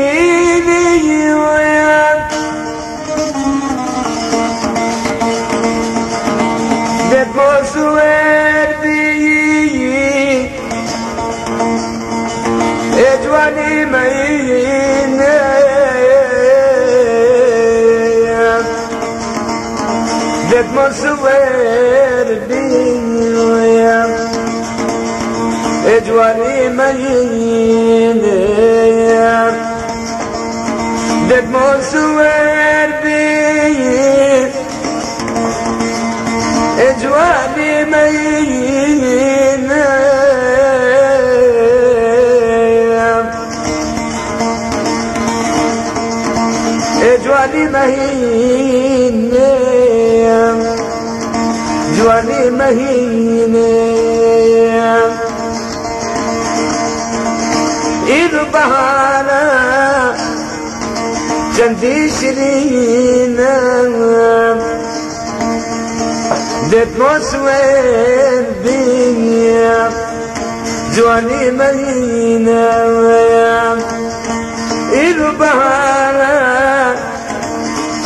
بنشيني وياك دبوس وردي اجواني مينة دبوس وردي وياك اجواني مينة دبوس وردي اجواني مينة اجواني مهينة جواني مهينة إذا بهانا جندي شرينا دت مصور بيا جواني مهينة إذا بهانا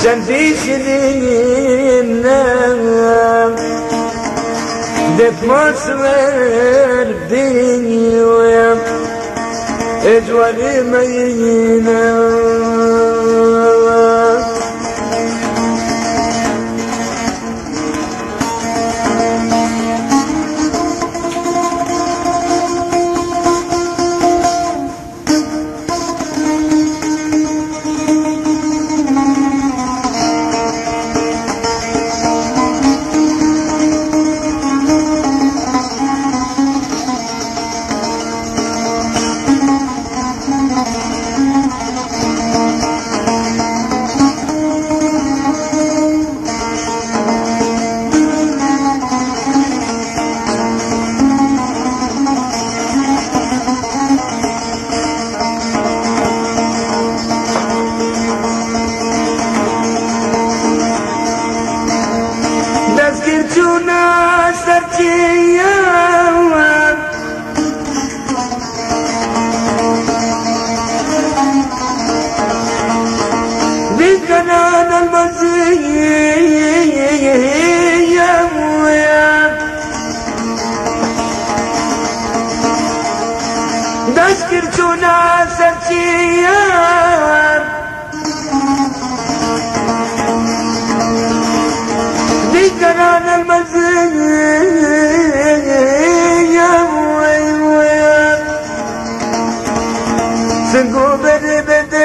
جندي شرينا دت مصور بيا اجواني مهينة بكنان المزية دذكر تونا سرتيا بكنان المزية سنقو بداية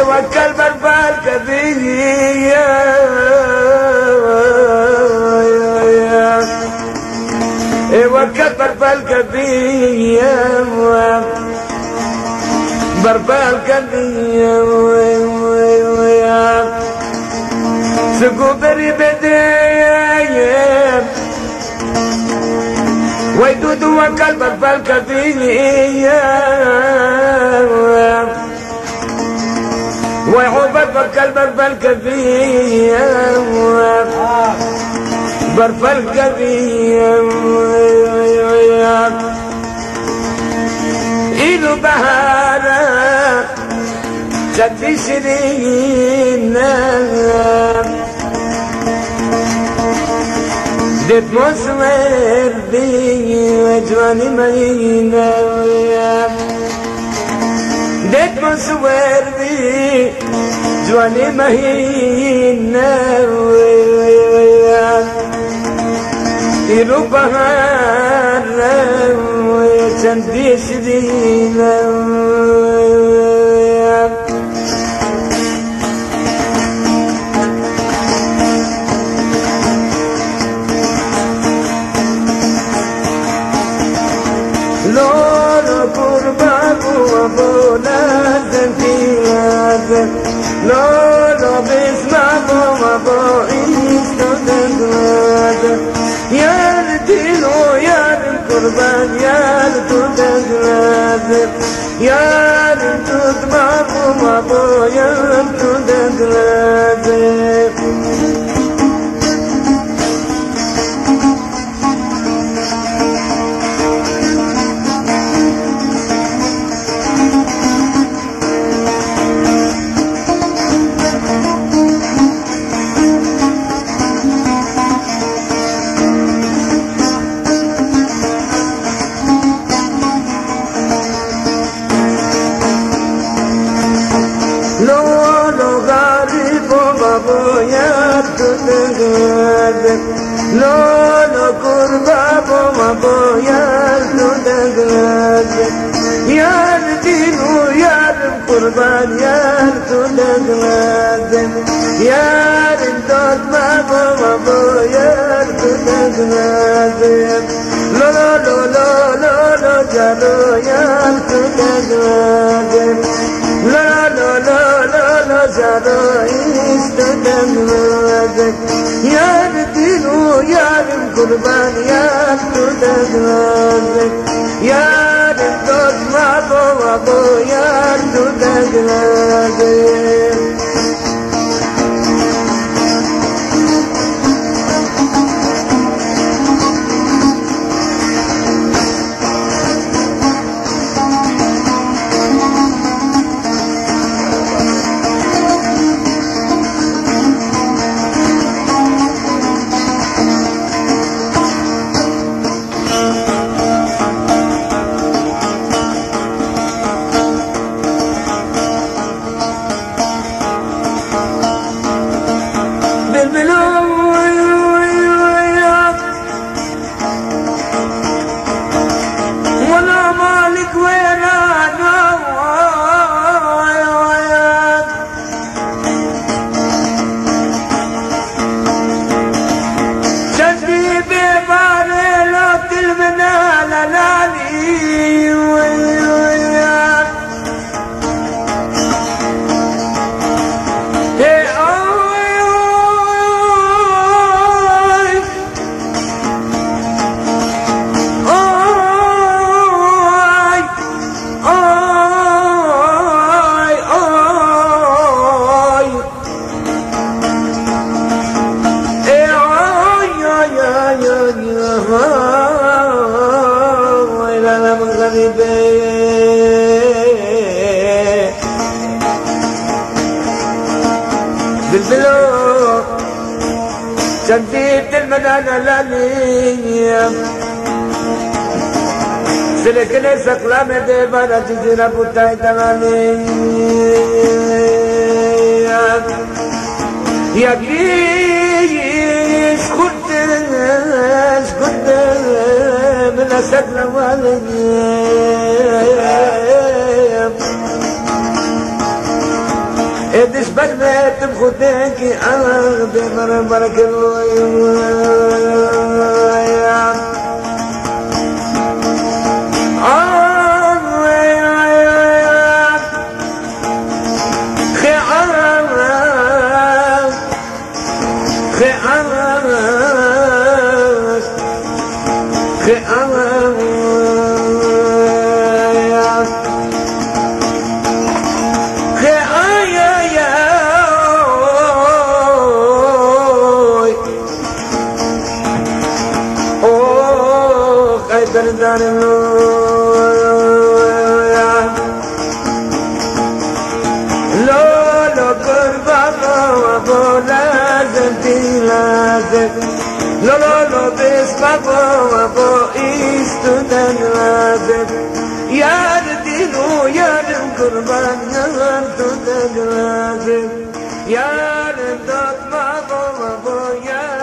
وكل بربال كبيرية وكل بربال كبيرية بربال كبيرية سقو بري بداية ويدود وكل بربال كبيرية ويعوبك بكلبك بالكبية برف الكبية إلو بهارة شد سنين دت مصور بي وجواني مهينة دت مصور بي جواني مهينة إلو بهارة وشندي شدينة لولو قرباكو وبولا زنتيات لولو بسمعكو وبوئيستو دقوات يا لتيلو يا للقربان يا لتدقوات يا لتدمعكو وبويا لتدقوات لولو قربابو مبو يار تدقلاد يار دينو يار قربان يار تدقلاد يار دوت مبو مبو يار تدقلاد لولو لولو جالو يار تدقلاد لولو جالو استدقلاد يار دينو يار قربان يار تدقلاد يار دوت مبو يار تدقلاد ولا مالك ويرانا شدي بباري لو تلمنا لالي بالبلو شديت المدانة لالي سلك لي سقلام دي بارا جزيرة بوتاي تمامي يا كيش خد من أسد والي ادش بلمت بخدك اغدي مرمرك لولو قربابو لازم تلازم لولو بسبابو استدن لازم يار دينو يار قربان يار تدن لازم يار دوت مابو يار